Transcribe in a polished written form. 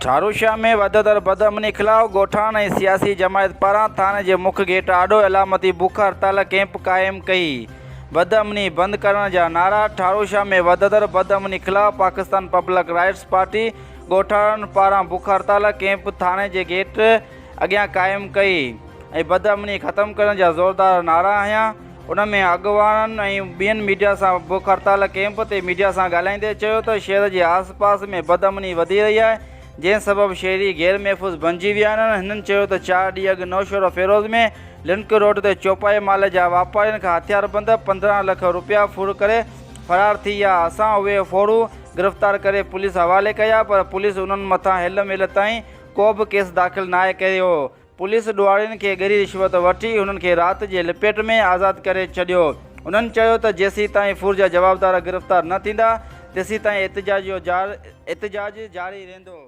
ठारूशाह में वधंदड़ बदअमनी ख़िलाफ़ ॻोठाण ऐं सियासी जमायत पारां थाणे जे मुख्य गेट आॾो अलामती बुख हड़ताल कैंप क़ाइमु कई। बदअमनी बंदि करण जा नारा। ठारूशाह में वधंदड़ बदअमनी ख़िलाफ़ पाकिस्तान पब्लिक राइट्स पार्टी ॻोठाणनि पारां बुख हड़ताल कैंप थाणे जे गेट अॻियां क़ाइमु कई ऐं बदअमनी ख़तमु करण जा ज़ोरदार नारा हंया। उन में अॻवाननि ऐं ॿियनि मीडिया सां बुख हड़ताल कैंप ते मीडिया सां ॻाल्हाईंदे चयो त शहर जे आस पास में बदअमनी वधी रही आहे, जंहिं सबबि शहरी गैर महफ़ूज़ बणिजी विया आहिनि। हिननि चयो त 4 ॾींहं अॻु नौशहरा फ़िरोज़ में लिंक रोड ते चौपाई माल जा वापारियुनि खां हथियारबंद 15 लख रुपया फूड़ करे फ़रार थी विया। असां उहे फ़ौरू गिरफ़्तार करे पुलिस हवाले कया, पर पुलिस उन्हनि मथां हिल मिल ताईं को बि केस दाख़िल नाहे कयो। पुलिस ॾुआरियुनि खे ॻरी रिश्वत वठी हुननि खे राति जे लिपेट में आज़ादु करे छॾियो। उन्हनि चयो त जेसीं ताईं फूर जा जवाबदार गिरफ़्तार न थींदा तेसीं ताईं एहतजाज जारी रहंदो।